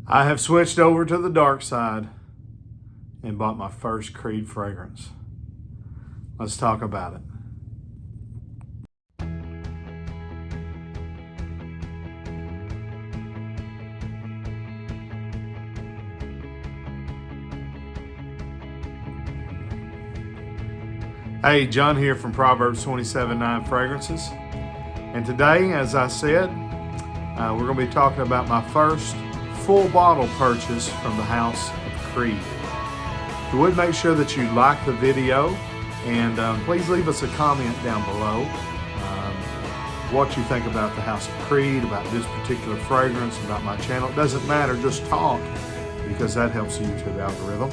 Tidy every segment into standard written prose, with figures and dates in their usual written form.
I have switched over to the dark side and bought my first Creed fragrance. Let's talk about it. Hey, John here from Proverbs 27:9 Fragrances. And today, as I said, we're going to be talking about my first full bottle purchase from the house of Creed. If you would, make sure that you like the video and please leave us a comment down below what you think about the house of Creed, about this particular fragrance, about my channel. It doesn't matter, just talk, because that helps the YouTube algorithm.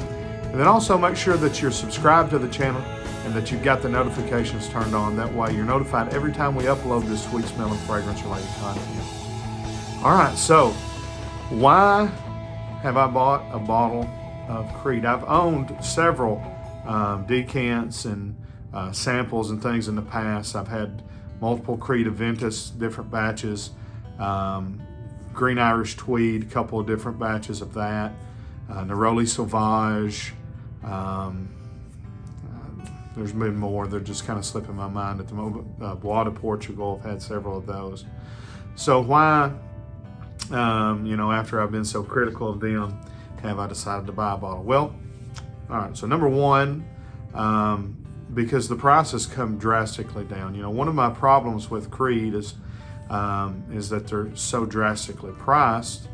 And then also make sure that you're subscribed to the channel and that you've got the notifications turned on. That way you're notified every time we upload this sweet smelling fragrance related content. All right, so why have I bought a bottle of Creed? I've owned several decants and samples and things in the past. I've had multiple Creed Aventus, different batches, Green Irish Tweed, a couple of different batches of that, Neroli Sauvage. There's been more. They're just kind of slipping my mind at the moment. Bois de Portugal, I've had several of those. So why, after I've been so critical of them, have I decided to buy a bottle? Well, all right, so number one, because the prices come drastically down. One of my problems with Creed is that they're so drastically priced.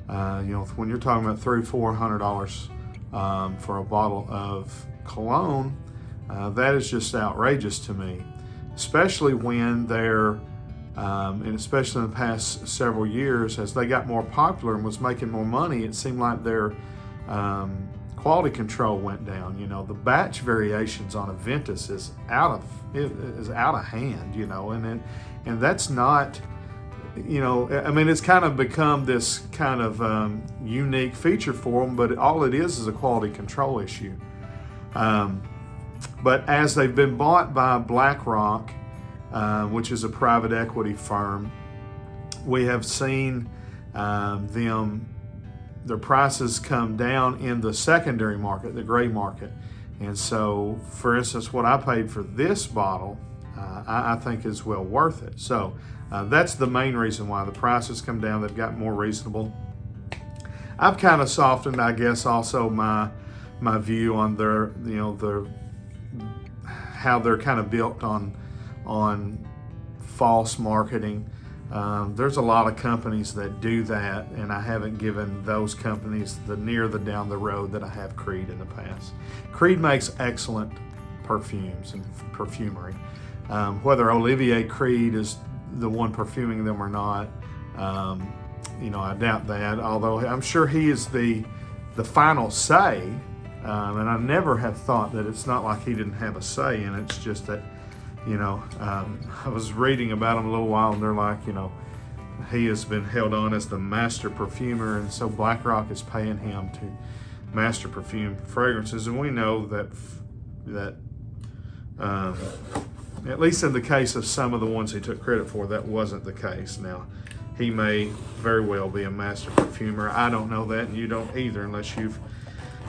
When you're talking about $300-400 for a bottle of cologne, that is just outrageous to me, especially when they're, and especially in the past several years, as they got more popular and was making more money, it seemed like their quality control went down. The batch variations on Aventus is out of hand. And that's not, it's kind of become this kind of unique feature for them, but all it is a quality control issue. But as they've been bought by BlackRock, which is a private equity firm, we have seen their prices come down in the secondary market, the gray market. And so, for instance, what I paid for this bottle, I think is well worth it. So that's the main reason why the prices come down. They've got more reasonable. I've kind of softened, I guess, also my view on their how they're kind of built on false marketing. There's a lot of companies that do that, and I haven't given those companies the down the road that I have Creed in the past. Creed makes excellent perfumes and perfumery. Whether Olivier Creed is the one perfuming them or not, I doubt that, although I'm sure he is the final say. And I never have thought that it's not like he didn't have a say in it. It's just that, I was reading about him a little while, and they're like, he has been held on as the master perfumer, and so BlackRock is paying him to master perfume fragrances. And we know that at least in the case of some of the ones he took credit for, that wasn't the case. Now, he may very well be a master perfumer. I don't know that, and you don't either, unless you've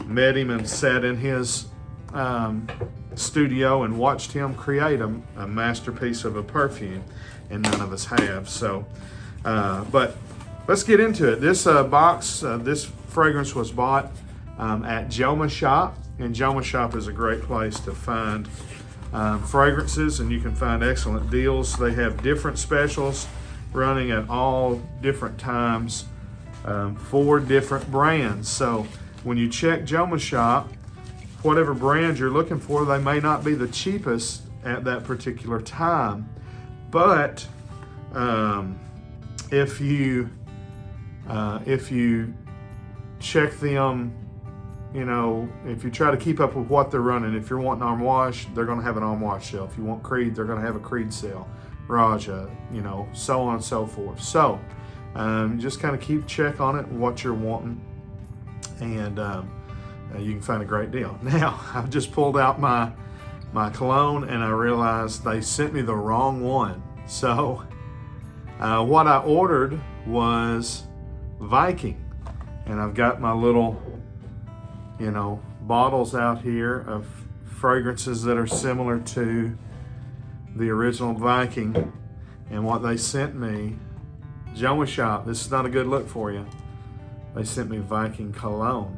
met him and sat in his studio and watched him create a masterpiece of a perfume, and none of us have. So, but let's get into it. This this fragrance was bought at Joma Shop, and Joma Shop is a great place to find fragrances, and you can find excellent deals. They have different specials running at all different times for different brands. So when you check Joma Shop, whatever brand you're looking for, they may not be the cheapest at that particular time. But if you check them, if you try to keep up with what they're running, if you're wanting Armoise, they're going to have an Armoise sale. If you want Creed, they're going to have a Creed sale. Raja, so on and so forth. So just kind of keep check on it, what you're wanting, and you can find a great deal. Now, I've just pulled out my cologne, and I realized they sent me the wrong one. So what I ordered was Viking. And I've got my little, bottles out here of fragrances that are similar to the original Viking. And what they sent me, Joey Shop, this is not a good look for you. They sent me Viking cologne,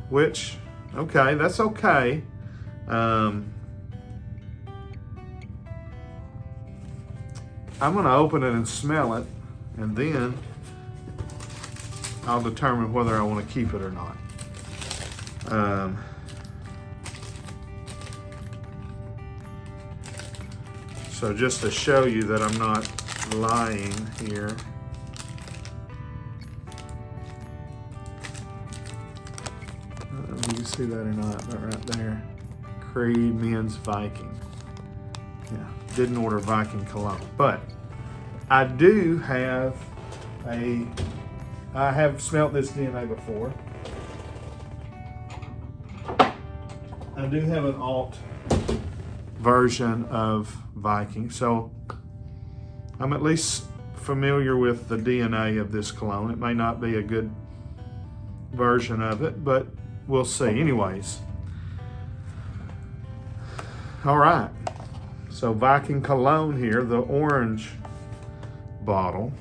which, okay, that's okay. I'm gonna open it and smell it, and then I'll determine whether I want to keep it or not. So just to show you that I'm not lying here, you can see that or not, but right there, Creed Men's Viking. Yeah, didn't order Viking cologne, but I do have I have smelt this DNA before. I do have an alt version of Viking, so I'm at least familiar with the DNA of this cologne. It may not be a good version of it, but we'll see. Anyways, all right, so Viking cologne here, the orange bottle.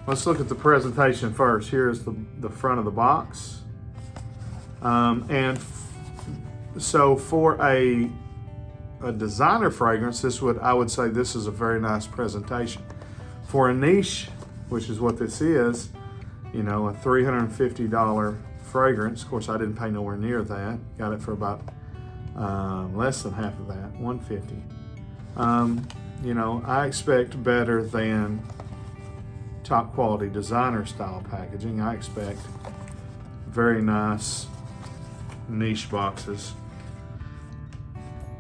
Let's look at the presentation first. Here's the front of the box. So for a designer fragrance, I would say this is a very nice presentation. For a niche, which is what this is, a $350 fragrance. Of course, I didn't pay nowhere near that. Got it for about less than half of that, $150. I expect better than top quality designer style packaging. I expect very nice niche boxes.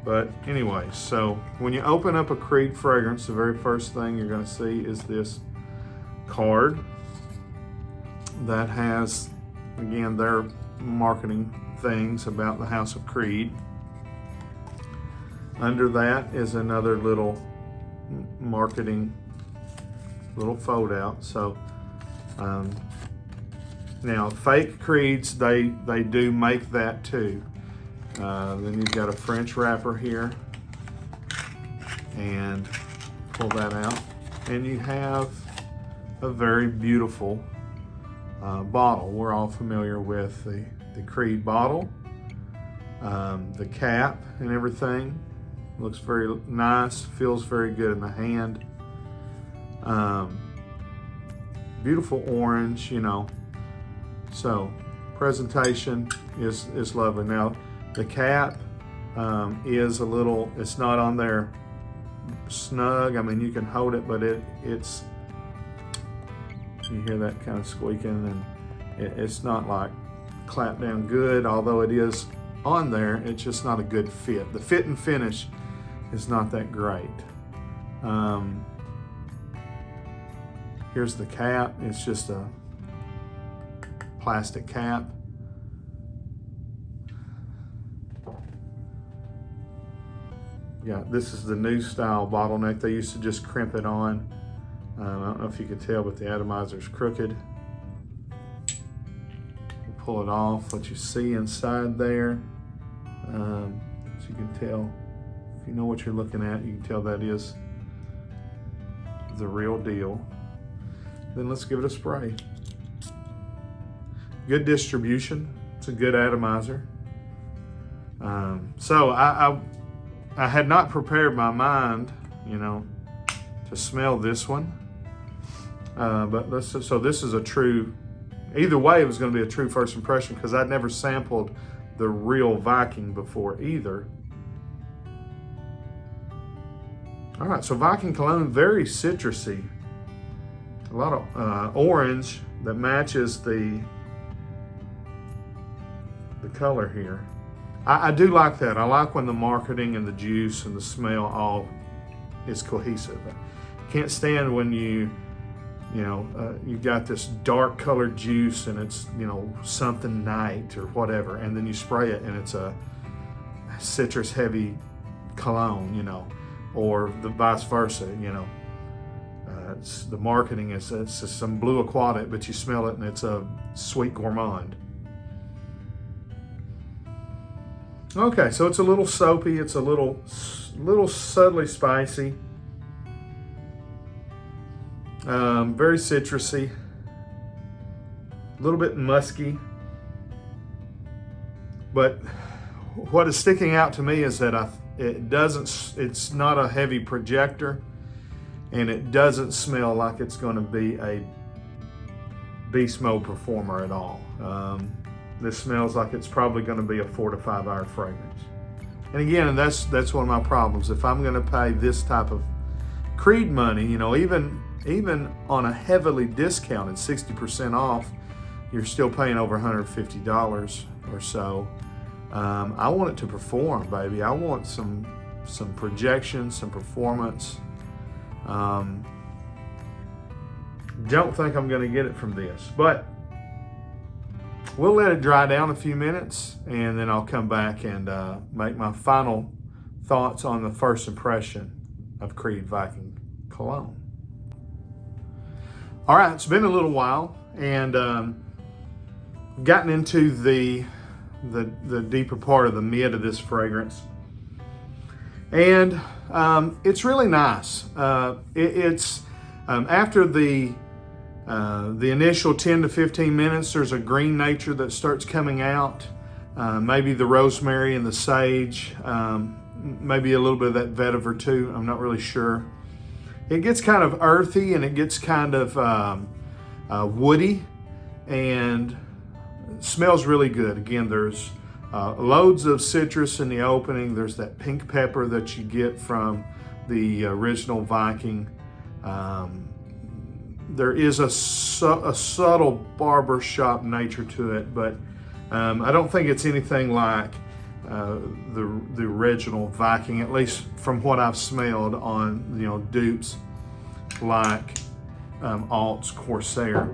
But anyway, so when you open up a Creed fragrance, the very first thing you're going to see is this card that has, again, their marketing things about the House of Creed. Under that is another little marketing little fold out. So now fake Creeds, they do make that too. Then you've got a French wrapper here, and pull that out, and you have a very beautiful bottle. We're all familiar with the Creed bottle, the cap and everything. Looks very nice, feels very good in the hand. Beautiful orange, So presentation is lovely. Now the cap is a little, it's not on there snug. I mean, you can hold it, but it's, you hear that kind of squeaking, and it's not like clapped down good, although it is on there. It's just not a good fit. The fit and finish is not that great. Here's the cap. It's just a plastic cap. Yeah, this is the new style bottleneck. They used to just crimp it on. I don't know if you could tell, but the atomizer's crooked. You pull it off. What you see inside there, as you can tell, if you know what you're looking at, you can tell that is the real deal. Then let's give it a spray. Good distribution. It's a good atomizer. So I had not prepared my mind, to smell this one. But so this is a true, either way it was going to be a true first impression, because I'd never sampled the real Viking before either. All right, so Viking cologne, very citrusy. A lot of orange that matches the color here. I do like that. I like when the marketing and the juice and the smell all is cohesive. I can't stand when you got this dark colored juice and it's, something night or whatever, and then you spray it and it's a citrus heavy cologne, or the vice versa. It's the marketing is it's just some blue aquatic, but you smell it and it's a sweet gourmand. Okay, so it's a little soapy. It's a little subtly spicy. Very citrusy. A little bit musky. But what is sticking out to me is that it's not a heavy projector, and it doesn't smell like it's going to be a beast mode performer at all. This smells like it's probably going to be a 4 to 5 hour fragrance. And again, that's one of my problems. If I'm going to pay this type of Creed money, even on a heavily discounted 60% off, you're still paying over $150 or so. I want it to perform, baby. I want some projection, some performance. Don't think I'm going to get it from this, but we'll let it dry down a few minutes, and then I'll come back and make my final thoughts on the first impression of Creed Viking Cologne. All right, it's been a little while, and gotten into the deeper part of the mid of this fragrance, and it's really nice. It's after the initial 10 to 15 minutes, there's a green nature that starts coming out. Maybe the rosemary and the sage, maybe a little bit of that vetiver too. I'm not really sure. It gets kind of earthy, and it gets kind of woody, and smells really good. Again, there's loads of citrus in the opening. There's that pink pepper that you get from the original Viking. There is a subtle barbershop nature to it, but I don't think it's anything like the original Viking, at least from what I've smelled on dupes like Alt's Corsair.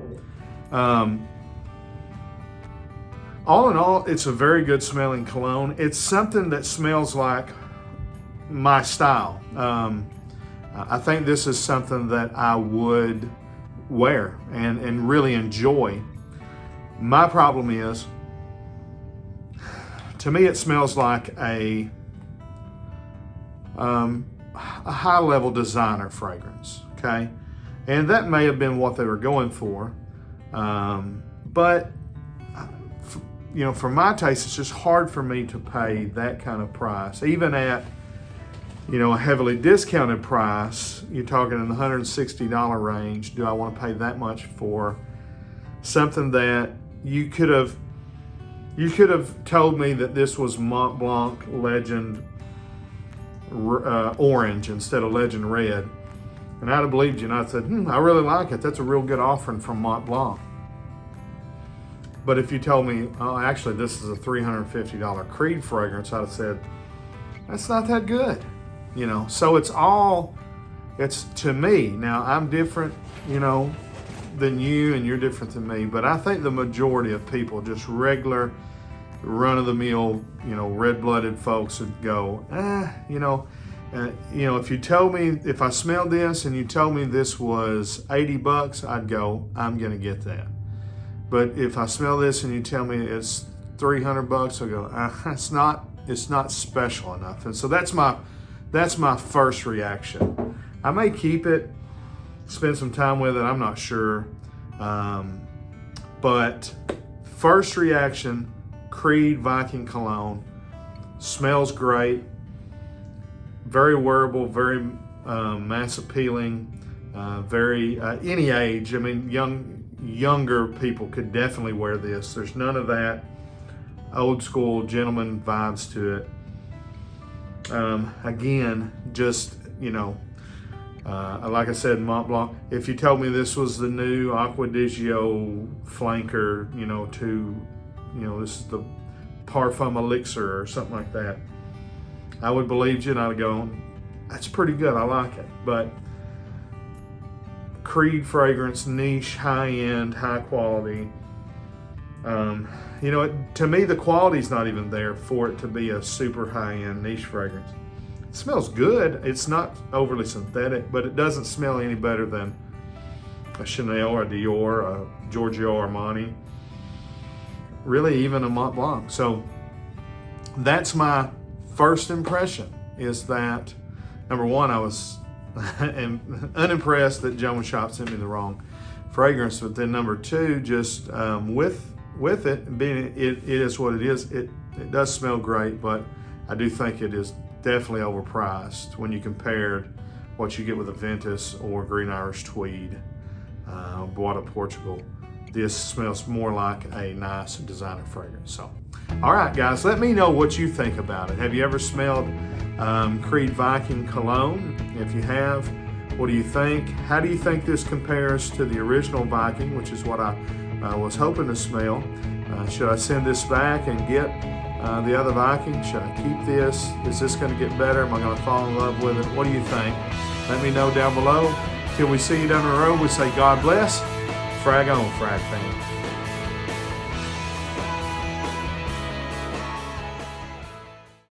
All in all, it's a very good smelling cologne. It's something that smells like my style. I think this is something that I would wear and really enjoy. My problem is, to me, it smells like a high-level designer fragrance, okay? And that may have been what they were going for, but for my taste, it's just hard for me to pay that kind of price. Even at, a heavily discounted price, you're talking in the $160 range. Do I want to pay that much for something that you could have told me that this was Mont Blanc Legend Orange instead of Legend Red, and I'd have believed you, and I'd said, I really like it. That's a real good offering from Mont Blanc. But if you told me, oh, actually, this is a $350 Creed fragrance, I'd have said, that's not that good. So it's to me. Now, I'm different, than you, and you're different than me, but I think the majority of people, just regular, run-of-the-mill, red-blooded folks would go, if you told me, if I smelled this and you told me this was $80, I'd go, I'm going to get that. But if I smell this and you tell me it's $300, I'll go, it's not special enough. And so that's my first reaction. I may keep it, spend some time with it, I'm not sure. But first reaction, Creed Viking Cologne, smells great, very wearable, very mass appealing, very any age. I mean, younger people could definitely wear this. There's none of that old school gentleman vibes to it. Again, just like I said, Mont Blanc. If you told me this was the new Acqua di Gio flanker, this is the Parfum Elixir or something like that, I would believe you, and I'd go, that's pretty good, I like it. But Creed fragrance, niche, high-end, high quality. To me, the quality's not even there for it to be a super high-end niche fragrance. It smells good. It's not overly synthetic, but it doesn't smell any better than a Chanel or a Dior, a Giorgio Armani, really even a Mont Blanc. So that's my first impression, is that, number one, I was unimpressed that Joan Shop sent me the wrong fragrance, but then number two, just with it being it is what it is. It does smell great, but I do think it is definitely overpriced when you compared what you get with a Ventus or Green Irish Tweed, Bois de Portugal. This smells more like a nice designer fragrance. So, all right, guys, let me know what you think about it. Have you ever smelled Creed Viking cologne? If you have, what do you think? How do you think this compares to the original Viking, which is what I was hoping to smell? Should I send this back and get the other Viking? Should I keep this? Is this going to get better? Am I going to fall in love with it? What do you think? Let me know down below. Till we see you down the road, we say God bless. Frag on, Frag fan.